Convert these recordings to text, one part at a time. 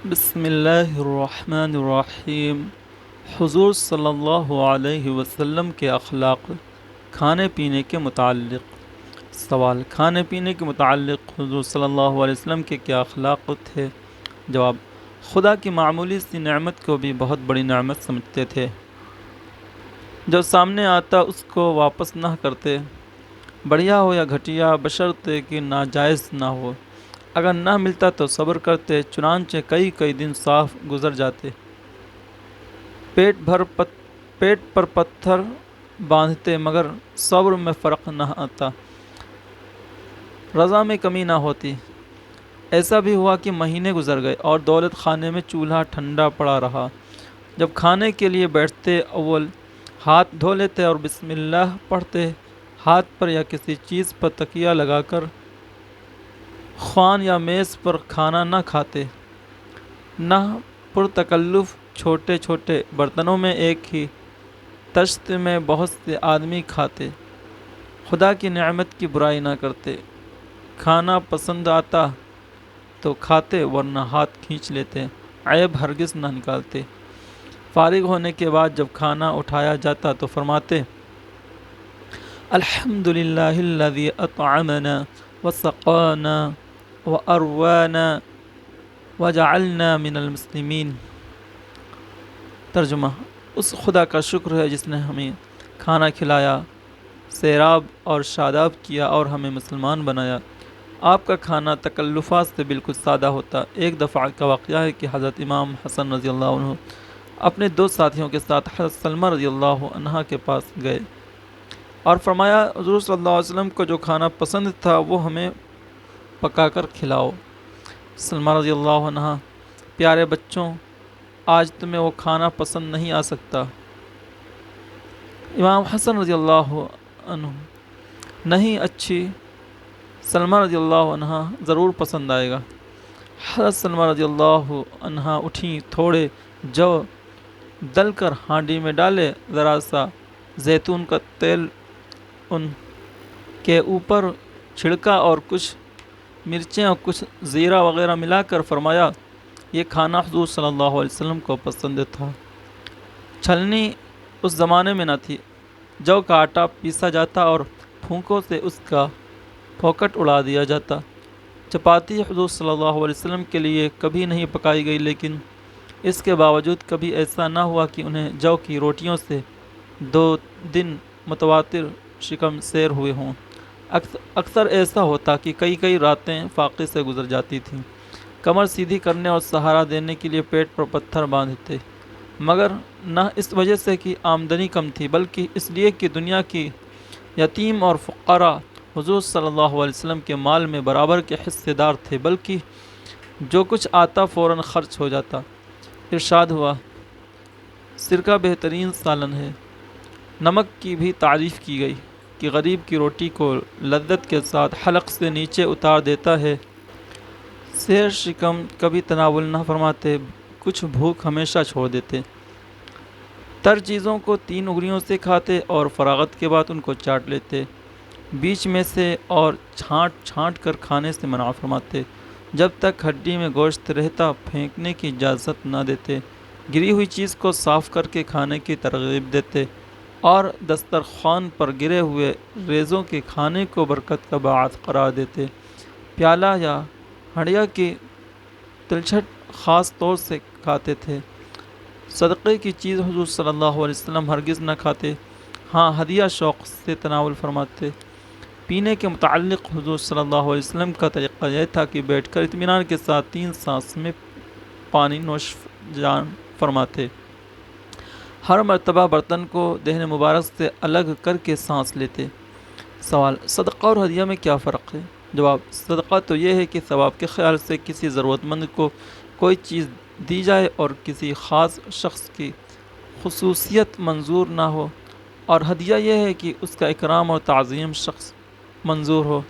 بسم اللہ الرحمن الرحیم۔ حضور صلی اللہ علیہ وسلم کے اخلاق کھانے پینے کے متعلق سوال۔ کھانے پینے کے متعلق حضور صلی اللہ علیہ وسلم کے کیا اخلاق تھے؟ جواب: خدا کی معمولی سی نعمت کو بھی بہت بڑی نعمت سمجھتے تھے۔ جو سامنے آتا اس کو واپس نہ کرتے، بڑھیا ہو یا گھٹیا، بشرطے کہ ناجائز نہ ہو۔ اگر نہ ملتا تو صبر کرتے، چنانچہ کئی دن صاف گزر جاتے۔ پیٹ پر پتھر باندھتے مگر صبر میں فرق نہ آتا، رضا میں کمی نہ ہوتی۔ ایسا بھی ہوا کہ مہینے گزر گئے اور دولت خانے میں چولہا ٹھنڈا پڑا رہا۔ جب کھانے کے لیے بیٹھتے، اول ہاتھ دھو لیتے اور بسم اللہ پڑھتے، ہاتھ پر یا کسی چیز پر تکیہ لگا کر خوان یا میز پر کھانا نہ کھاتے، نہ پرتکلف چھوٹے چھوٹے برتنوں میں ایک ہی طشت میں بہت سے آدمی کھاتے۔ خدا کی نعمت کی برائی نہ کرتے، کھانا پسند آتا تو کھاتے ورنہ ہاتھ کھینچ لیتے، عیب ہرگز نہ نکالتے۔ فارغ ہونے کے بعد جب کھانا اٹھایا جاتا تو فرماتے: الحمدللہ الذی اطعمنا وسقانا واروانا وجعلنا من المسلمین۔ ترجمہ: اس خدا کا شکر ہے جس نے ہمیں کھانا کھلایا، سیراب اور شاداب کیا اور ہمیں مسلمان بنایا۔ آپ کا کھانا تکلفات سے بالکل سادہ ہوتا۔ ایک دفعہ کا واقعہ ہے کہ حضرت امام حسن رضی اللہ عنہ اپنے دو ساتھیوں کے ساتھ حضرت سلمہ رضی اللہ عنہ کے پاس گئے اور فرمایا: حضور صلی اللہ علیہ وسلم کو جو کھانا پسند تھا وہ ہمیں پکا کر کھلاؤ۔ سلمہ رضی اللہ عنہ: پیارے بچوں، آج تمہیں وہ کھانا پسند نہیں آ سکتا۔ امام حسن رضی اللہ عنہ: نہیں اچھی سلمہ رضی اللہ عنہ، ضرور پسند آئے گا۔ حضرت سلمہ رضی اللہ عنہ اٹھیں، تھوڑے جو دل کر ہانڈی میں ڈالے، ذرا سا زیتون کا تیل ان کے اوپر چھڑکا اور کچھ مرچیں اور کچھ زیرہ وغیرہ ملا کر فرمایا: یہ کھانا حضور صلی اللہ علیہ وسلم کو پسند تھا۔ چھلنی اس زمانے میں نہ تھی۔ جو کا آٹا پیسا جاتا اور پھونکوں سے اس کا پھوکٹ اڑا دیا جاتا۔ چپاتی حضور صلی اللہ علیہ وسلم کے لیے کبھی نہیں پکائی گئی، لیکن اس کے باوجود کبھی ایسا نہ ہوا کہ انہیں جو کی روٹیوں سے 2 دن متواتر شکم سیر ہوئے ہوں۔ اکثر ایسا ہوتا کہ کئی راتیں فاقے سے گزر جاتی تھیں۔ کمر سیدھی کرنے اور سہارا دینے کے لیے پیٹ پر پتھر باندھتے، مگر نہ اس وجہ سے کہ آمدنی کم تھی، بلکہ اس لیے کہ دنیا کی یتیم اور فقراء حضور صلی اللہ علیہ وسلم کے مال میں برابر کے حصے دار تھے، بلکہ جو کچھ آتا فوراً خرچ ہو جاتا۔ ارشاد ہوا: سرکہ بہترین سالن ہے۔ نمک کی بھی تعریف کی گئی کہ غریب کی روٹی کو لذت کے ساتھ حلق سے نیچے اتار دیتا ہے۔ سیر شکم کبھی تناول نہ فرماتے، کچھ بھوک ہمیشہ چھوڑ دیتے۔ تر چیزوں کو 3 انگلیوں سے کھاتے اور فراغت کے بعد ان کو چاٹ لیتے، بیچ میں سے اور چھانٹ کر کھانے سے منع فرماتے۔ جب تک ہڈی میں گوشت رہتا پھینکنے کی اجازت نہ دیتے، گری ہوئی چیز کو صاف کر کے کھانے کی ترغیب دیتے اور دسترخوان پر گرے ہوئے ریزوں کے کھانے کو برکت کا باعث قرار دیتے۔ پیالہ یا ہڑیا کی تلچھٹ خاص طور سے کھاتے تھے۔ صدقے کی چیز حضور صلی اللہ علیہ وسلم ہرگز نہ کھاتے، ہاں ہدیہ شوق سے تناول فرماتے۔ پینے کے متعلق حضور صلی اللہ علیہ وسلم کا طریقہ یہ تھا کہ بیٹھ کر اطمینان کے ساتھ 3 سانس میں پانی نوش جان فرماتے۔ ہر مرتبہ برتن کو دہن مبارک سے الگ کر کے سانس لیتے۔ سوال: صدقہ اور ہدیہ میں کیا فرق ہے؟ جواب: صدقہ تو یہ ہے کہ ثواب کے خیال سے کسی ضرورت مند کو کوئی چیز دی جائے اور کسی خاص شخص کی خصوصیت منظور نہ ہو، اور ہدیہ یہ ہے کہ اس کا اکرام اور تعظیم شخص منظور ہو۔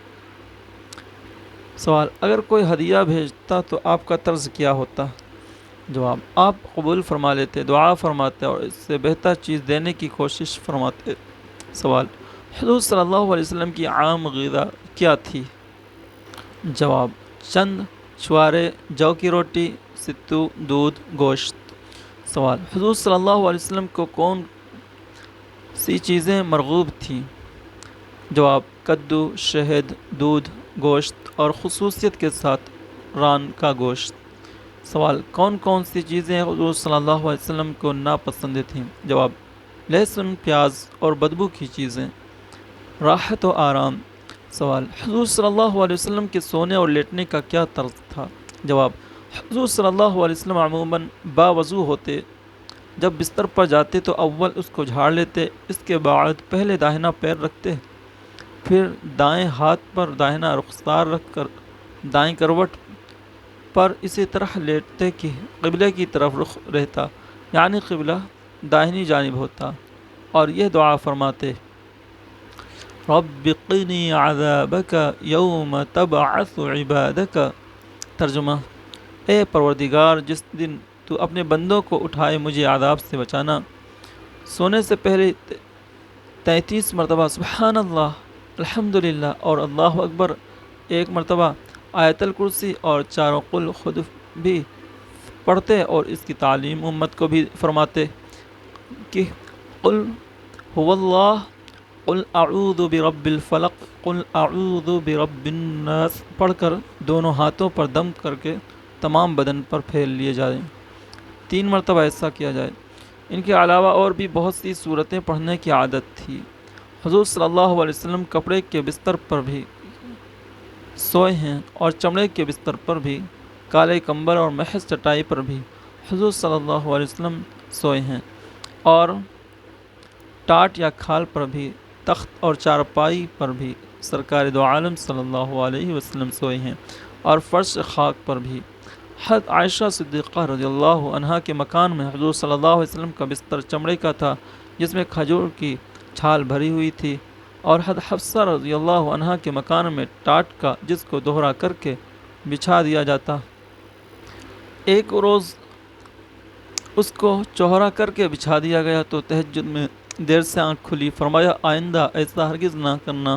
سوال: اگر کوئی ہدیہ بھیجتا تو آپ کا طرز کیا ہوتا؟ جواب: آپ قبول فرما لیتے، دعا فرماتے اور اس سے بہتر چیز دینے کی کوشش فرماتے۔ سوال: حضور صلی اللہ علیہ وسلم کی عام غذا کیا تھی؟ جواب: چند چھوارے، جو کی روٹی، ستو دودھ گوشت۔ سوال: حضور صلی اللہ علیہ وسلم کو کون سی چیزیں مرغوب تھیں؟ جواب: کدو، شہد، دودھ، گوشت اور خصوصیت کے ساتھ ران کا گوشت۔ سوال: کون کون سی چیزیں حضور صلی اللہ علیہ وسلم کو ناپسند تھیں؟ جواب: لہسن، پیاز اور بدبو کی چیزیں۔ راحت و آرام۔ سوال: حضور صلی اللہ علیہ وسلم کے سونے اور لیٹنے کا کیا طرز تھا؟ جواب: حضور صلی اللہ علیہ وسلم عموماً باوضو ہوتے۔ جب بستر پر جاتے تو اول اس کو جھاڑ لیتے، اس کے بعد پہلے داہنا پیر رکھتے، پھر دائیں ہاتھ پر داہنا رخسار رکھ کر دائیں کروٹ پر اسی طرح لیٹتے کہ قبلے کی طرف رخ رہتا، یعنی قبلہ داہنی جانب ہوتا، اور یہ دعا فرماتے: رب قنی عذابک یوم تبعث عبادک۔ ترجمہ: اے پروردگار، جس دن تو اپنے بندوں کو اٹھائے مجھے عذاب سے بچانا۔ سونے سے پہلے 33 مرتبہ سبحان اللہ، الحمدللہ اور اللہ اکبر، 1 مرتبہ آیت الکرسی اور 4 قل خود بھی پڑھتے، اور اس کی تعلیم امت کو بھی فرماتے کہ قل هو اللہ، قل اعوذ برب الفلق، قل اعوذ برب الناس پڑھ کر دونوں ہاتھوں پر دم کر کے تمام بدن پر پھیل لیے جائیں۔ 3 مرتبہ ایسا کیا جائے۔ ان کے علاوہ اور بھی بہت سی صورتیں پڑھنے کی عادت تھی۔ حضور صلی اللہ علیہ وسلم کپڑے کے بستر پر بھی سوئے ہیں، اور چمڑے کے بستر پر بھی، کالے کمبل اور محض چٹائی پر بھی حضور صلی اللہ علیہ وسلم سوئے ہیں، اور ٹاٹ یا کھال پر بھی، تخت اور چارپائی پر بھی سرکار دو عالم صلی اللہ علیہ وسلم سوئے ہیں، اور فرش خاک پر بھی۔ حضرت عائشہ صدیقہ رضی اللہ عنہا کے مکان میں حضور صلی اللہ علیہ وسلم کا بستر چمڑے کا تھا، جس میں کھجور کی چھال بھری ہوئی تھی، اور حضرت حفصہ رضی اللہ عنہا کے مکان میں ٹاٹ کا، جس کو دوہرا کر کے بچھا دیا جاتا۔ ایک روز اس کو چوہرا کر کے بچھا دیا گیا تو تہجد میں دیر سے آنکھ کھلی، فرمایا آئندہ ایسا ہرگز نہ کرنا،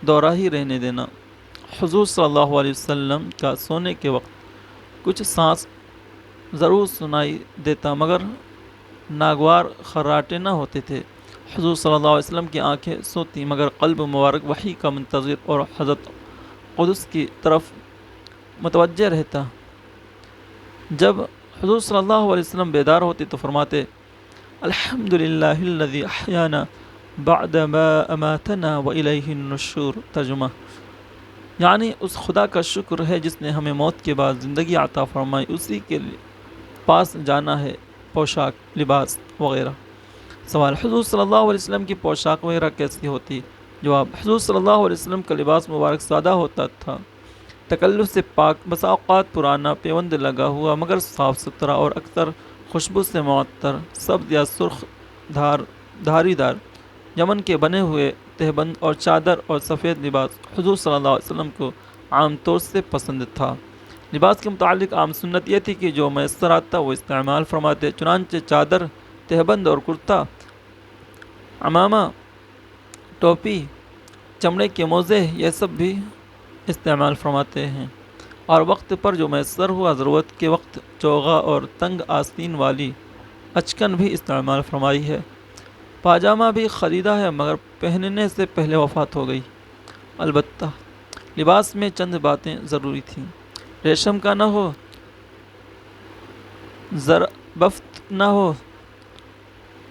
دورہ ہی رہنے دینا۔ حضور صلی اللہ علیہ وسلم کا سونے کے وقت کچھ سانس ضرور سنائی دیتا، مگر ناگوار خراٹے نہ ہوتے تھے۔ حضور صلی اللہ علیہ وسلم کی آنکھیں سوتی، مگر قلب مبارک وحی کا منتظر اور حضرت قدس کی طرف متوجہ رہتا۔ جب حضور صلی اللہ علیہ وسلم بیدار ہوتے تو فرماتے: الحمدللہ الذی احیانا بعد ما اماتنا والیہ النشور۔ ترجمہ: یعنی اس خدا کا شکر ہے جس نے ہمیں موت کے بعد زندگی عطا فرمائی، اسی کے پاس جانا ہے، پوشاک، لباس وغیرہ۔ سوال: حضور صلی اللہ علیہ وسلم کی پوشاک وغیرہ کیسی ہوتی؟ جواب: حضور صلی اللہ علیہ وسلم کا لباس مبارک سادہ ہوتا تھا، تکلف سے پاک، بسا اوقات پرانا پیوند لگا ہوا مگر صاف ستھرا، اور اکثر خوشبو سے معطر، سبز یا سرخ دھاری دار یمن کے بنے ہوئے تہبند اور چادر اور سفید لباس حضور صلی اللہ علیہ وسلم کو عام طور سے پسند تھا۔ لباس کے متعلق عام سنت یہ تھی کہ جو میسر آتا وہ استعمال فرماتے، چنانچہ چادر، تہبند اور کرتا، عمامہ، ٹوپی، چمڑے کے موزے، یہ سب بھی استعمال فرماتے ہیں، اور وقت پر جو میسر ہوا، ضرورت کے وقت چوغا اور تنگ آستین والی اچکن بھی استعمال فرمائی ہے۔ پاجامہ بھی خریدا ہے مگر پہننے سے پہلے وفات ہو گئی۔ البتہ لباس میں چند باتیں ضروری تھیں: ریشم کا نہ ہو، زربفت نہ ہو،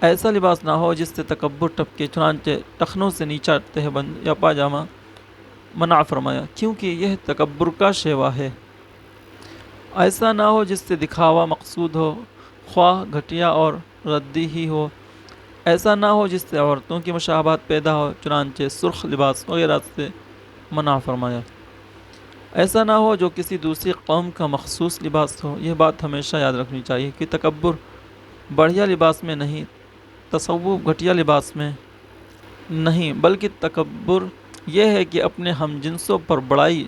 ایسا لباس نہ ہو جس سے تکبر ٹپکے، چنانچہ ٹخنوں سے نیچا تہبند یا پاجامہ منع فرمایا، کیونکہ یہ تکبر کا شیوا ہے۔ ایسا نہ ہو جس سے دکھاوا مقصود ہو، خواہ گھٹیا اور ردی ہی ہو۔ ایسا نہ ہو جس سے عورتوں کی مشابہت پیدا ہو، چنانچہ سرخ لباس وغیرہ سے منع فرمایا۔ ایسا نہ ہو جو کسی دوسری قوم کا مخصوص لباس ہو۔ یہ بات ہمیشہ یاد رکھنی چاہیے کہ تکبر بڑھیا لباس میں نہیں، تصوف گھٹیا لباس میں نہیں، بلکہ تکبر یہ ہے کہ اپنے ہم جنسوں پر بڑائی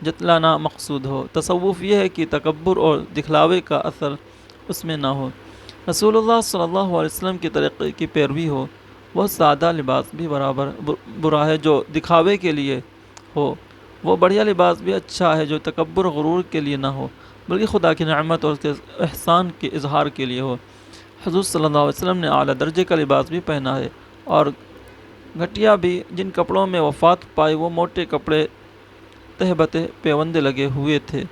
جتلانا مقصود ہو۔ تصوف یہ ہے کہ تکبر اور دکھلاوے کا اثر اس میں نہ ہو۔ رسول اللہ صلی اللہ علیہ وسلم کے طریقے کی پیروی ہو۔ وہ سادہ لباس بھی برابر برا ہے جو دکھاوے کے لیے ہو، وہ بڑھیا لباس بھی اچھا ہے جو تکبر غرور کے لیے نہ ہو۔ بلکہ خدا کی نعمت اور اس کے احسان کے اظہار کے لیے ہو۔ حضور صلی اللہ علیہ وسلم نے اعلیٰ درجے کا لباس بھی پہنا ہے، اور گھٹیا بھی جن کپڑوں میں وفات پائی وہ موٹے کپڑے تہبتے پیوندے لگے ہوئے تھے۔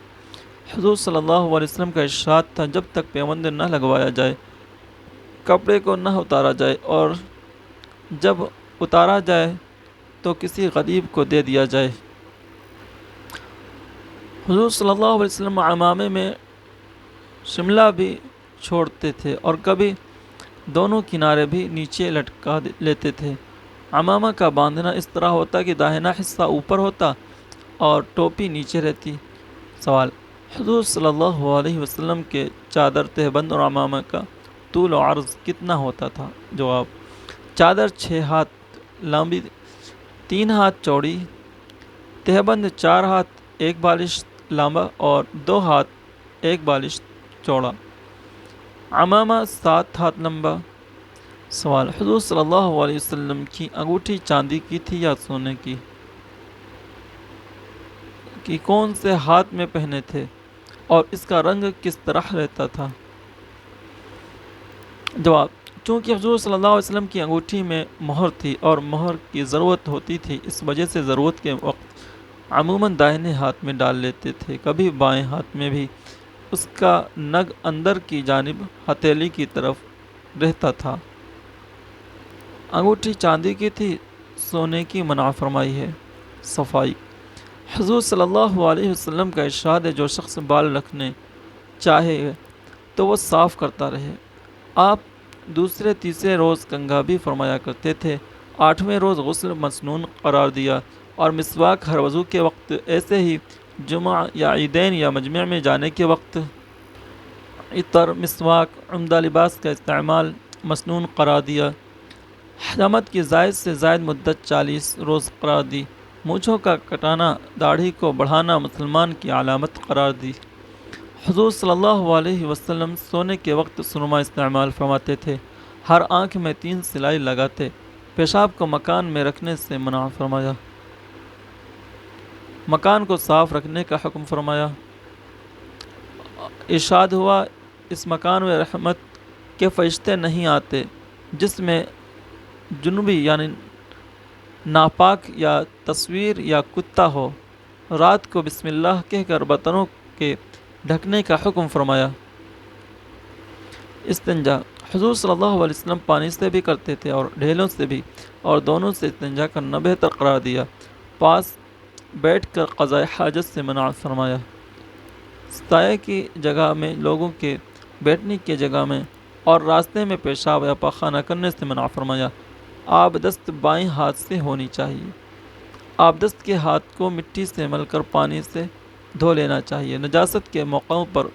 حضور صلی اللہ علیہ وسلم کا ارشاد تھا، جب تک پیوندے نہ لگوایا جائے، کپڑے کو نہ اتارا جائے، اور جب اتارا جائے تو کسی غریب کو دے دیا جائے۔ حضور صلی اللہ علیہ وسلم عمامے میں شملہ بھی چھوڑتے تھے اور کبھی دونوں کنارے بھی نیچے لٹکا لیتے تھے۔ عمامہ کا باندھنا اس طرح ہوتا کہ داہنا حصہ اوپر ہوتا اور ٹوپی نیچے رہتی۔ سوال: حضور صلی اللہ علیہ وسلم کے چادر، تہبند اور عمامہ کا طول و عرض کتنا ہوتا تھا؟ جواب: چادر 6 ہاتھ لمبی، 3 ہاتھ چوڑی، تہبند 4 ہاتھ 1 بالش لمبا اور 2 ہاتھ 1 بالش چوڑا، عمامہ 7 ہاتھ لمبا۔ سوال: حضور صلی اللہ علیہ وسلم کی انگوٹھی چاندی کی تھی یا سونے کی؟ کون سے ہاتھ میں پہنے تھے اور اس کا رنگ کس طرح رہتا تھا؟ جواب: چونکہ حضور صلی اللہ علیہ وسلم کی انگوٹھی میں مہر تھی اور مہر کی ضرورت ہوتی تھی، اس وجہ سے ضرورت کے وقت عموماً داہنے ہاتھ میں ڈال لیتے تھے، کبھی بائیں ہاتھ میں بھی۔ اس کا نگ اندر کی جانب ہتھیلی کی طرف رہتا تھا۔ انگوٹھی چاندی کی تھی، سونے کی منع فرمائی ہے۔ صفائی: حضور صلی اللہ علیہ وسلم کا ارشاد ہے، جو شخص بال رکھنے چاہے تو وہ صاف کرتا رہے۔ آپ دوسرے تیسرے روز کنگھا بھی فرمایا کرتے تھے۔ 8ویں روز غسل مسنون قرار دیا، اور مسواک ہر وضو کے وقت، ایسے ہی جمعہ یا عیدین یا مجمع میں جانے کے وقت عطر، مسواک، عمدہ لباس کا استعمال مسنون قرار دیا۔ حجامت کی زائد سے زائد مدت 40 روز قرار دی۔ مونچھوں کا کٹانا، داڑھی کو بڑھانا مسلمان کی علامت قرار دی۔ حضور صلی اللہ علیہ وسلم سونے کے وقت سرما استعمال فرماتے تھے۔ ہر آنکھ میں 3 سلائی لگاتے۔ پیشاب کو مکان میں رکھنے سے منع فرمایا۔ مکان کو صاف رکھنے کا حکم فرمایا۔ ارشاد ہوا، اس مکان میں رحمت کے فرشتے نہیں آتے جس میں جنبی یعنی ناپاک یا تصویر یا کتا ہو۔ رات کو بسم اللہ کہہ کر برتنوں کے ڈھکنے کا حکم فرمایا۔ استنجا: حضور صلی اللہ علیہ وسلم پانی سے بھی کرتے تھے اور ڈھیلوں سے بھی، اور دونوں سے استنجا کرنا بہتر قرار دیا۔ پاس بیٹھ کر قضاء حاجت سے منع فرمایا۔ سایہ کی جگہ میں، لوگوں کے بیٹھنے کی جگہ میں اور راستے میں پیشاب یا پاخانہ کرنے سے منع فرمایا۔ آبدست بائیں ہاتھ سے ہونی چاہیے۔ آبدست کے ہاتھ کو مٹی سے مل کر پانی سے دھو لینا چاہیے۔ نجاست کے موقعوں پر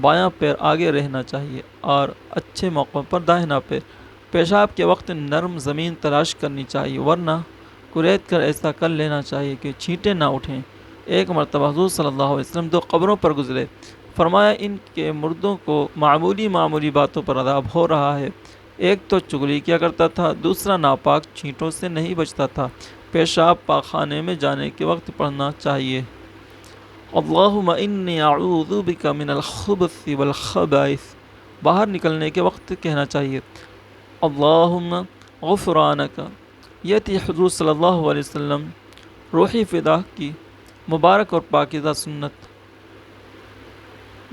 بایاں پیر آگے رہنا چاہیے اور اچھے موقعوں پر داہنا پیر۔ پیشاب کے وقت نرم زمین تلاش کرنی چاہیے، ورنہ کریت کر ایسا کر لینا چاہیے کہ چھینٹیں نہ اٹھیں۔ ایک مرتبہ حضور صلی اللہ علیہ وسلم 2 قبروں پر گزرے۔ فرمایا، ان کے مردوں کو معمولی باتوں پر عذاب ہو رہا ہے۔ ایک تو چغلی کیا کرتا تھا، دوسرا ناپاک چھینٹوں سے نہیں بچتا تھا۔ پیشاب پاخانے میں جانے کے وقت پڑھنا چاہیے، اللہم انی اعوذ بک من الخبث والخبائث۔ باہر نکلنے کے وقت کہنا چاہیے، اللہم غفرانک۔ یہ تھی حضور صلی اللہ علیہ وسلم روحی فدا کی مبارک اور پاکیزہ سنت۔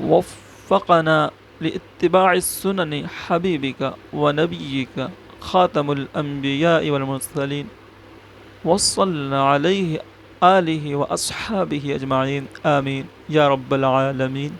وفقنا لاتباع السنن حبیبک ونبیک خاتم الانبیاء والمرسلین، وصل علیہ آلہ واصحابہ اجمعین، آمین یا رب العالمین۔